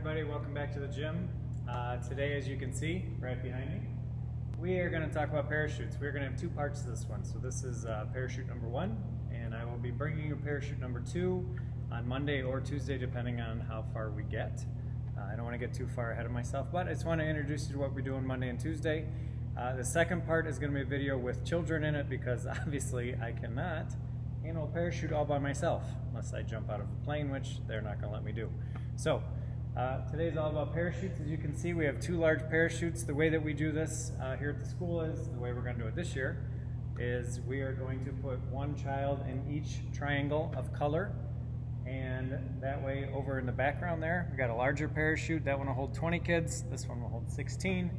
everybody, welcome back to the gym. Today, as you can see right behind me, we are going to talk about parachutes. We're going to have two parts to this one. So this is parachute number 1, and I will be bringing you parachute number 2 on Monday or Tuesday, depending on how far we get. I don't want to get too far ahead of myself, but I just want to introduce you to what we do on Monday and Tuesday. The second part is going to be a video with children in it, because obviously I cannot handle a parachute all by myself unless I jump out of a plane, which they're not going to let me do. So today's all about parachutes. As you can see, we have 2 large parachutes. The way that we do this here at the school is, the way we're going to do it this year, is we are going to put 1 child in each triangle of color, and that way over in the background there, we got a larger parachute. That one will hold 20 kids, this one will hold 16.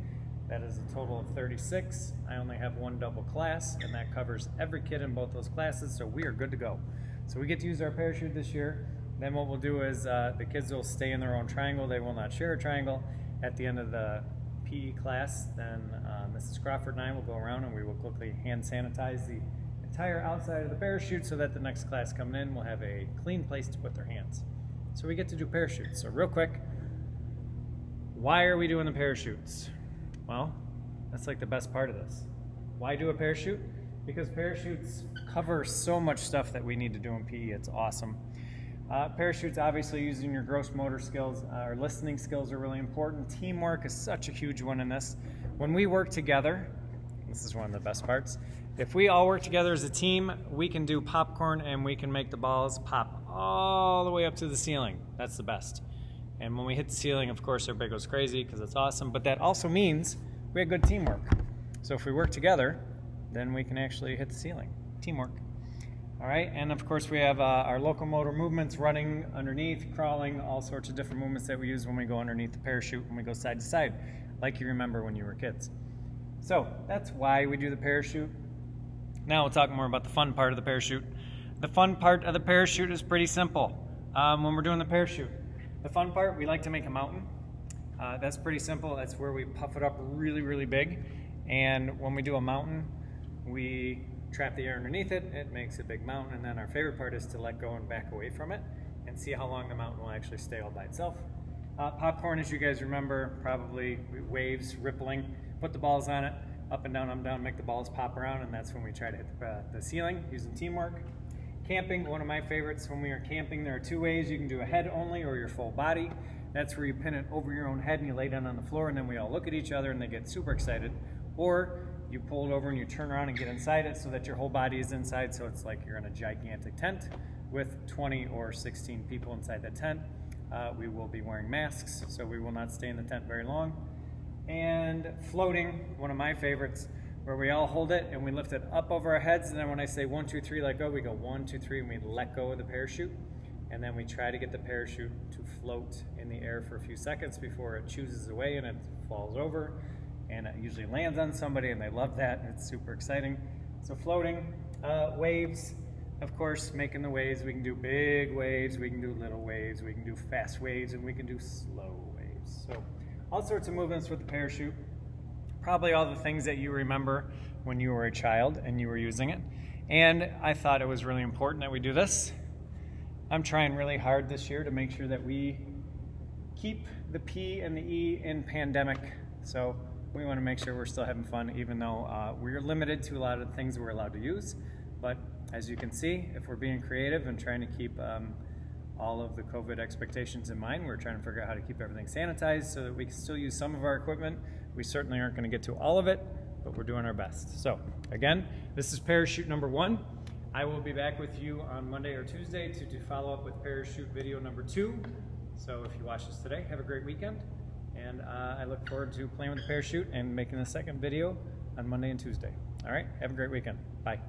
That is a total of 36. I only have 1 double class, and that covers every kid in both those classes, so we are good to go. So we get to use our parachute this year. Then what we'll do is the kids will stay in their own triangle. They will not share a triangle. At the end of the PE class, then Mrs. Crawford and I will go around and we will quickly hand sanitize the entire outside of the parachute so that the next class coming in will have a clean place to put their hands. So we get to do parachutes. So real quick, why are we doing the parachutes? Well, that's like the best part of this. Why do a parachute? Because parachutes cover so much stuff that we need to do in PE. It's awesome. Parachutes, obviously, using your gross motor skills, our listening skills are really important. Teamwork is such a huge one in this. When we work together, this is one of the best parts. If we all work together as a team, we can do popcorn and we can make the balls pop all the way up to the ceiling. That's the best. And when we hit the ceiling, of course, everybody goes crazy because it's awesome, but that also means we have good teamwork. So if we work together, then we can actually hit the ceiling. Teamwork. All right, and of course we have our locomotor movements, running underneath, crawling, all sorts of different movements that we use when we go underneath the parachute, when we go side to side, like you remember when you were kids. So that's why we do the parachute. Now we'll talk more about the fun part of the parachute. The fun part of the parachute is pretty simple. When we're doing the parachute, the fun part, we like to make a mountain. That's pretty simple. That's where we puff it up really, really big. And when we do a mountain, we trap the air underneath it. It makes a big mountain. And then our favorite part is to let go and back away from it and see how long the mountain will actually stay all by itself. Popcorn, as you guys remember, probably waves, rippling. Put the balls on it, up and down, make the balls pop around, and that's when we try to hit the ceiling using teamwork. Camping, one of my favorites. When we are camping, there are 2 ways. You can do a head only or your full body. That's where you pin it over your own head and you lay down on the floor, and then we all look at each other and they get super excited. Or you pull it over and you turn around and get inside it so that your whole body is inside, so it's like you're in a gigantic tent with 20 or 16 people inside that tent. We will be wearing masks, so we will not stay in the tent very long. And floating, one of my favorites, where we all hold it and we lift it up over our heads, and then when I say 1, 2, 3, let go, we go 1, 2, 3, and we let go of the parachute. And then we try to get the parachute to float in the air for a few seconds before it chooses away and it falls over. And it usually lands on somebody, and they love that. It's super exciting. So floating, waves, of course, making the waves. We can do big waves, we can do little waves, we can do fast waves, and we can do slow waves. So all sorts of movements with the parachute. Probably all the things that you remember when you were a child and you were using it. And I thought it was really important that we do this. I'm trying really hard this year to make sure that we keep the P and the E in pandemic. So we want to make sure we're still having fun, even though we're limited to a lot of the things we're allowed to use. But as you can see, if we're being creative and trying to keep all of the COVID expectations in mind, we're trying to figure out how to keep everything sanitized so that we can still use some of our equipment. We certainly aren't going to get to all of it, but we're doing our best. So again, this is parachute number 1. I will be back with you on Monday or Tuesday to follow up with parachute video number 2. So if you watch this today, have a great weekend. And I look forward to playing with the parachute and making the second video on Monday and Tuesday. All right, have a great weekend. Bye.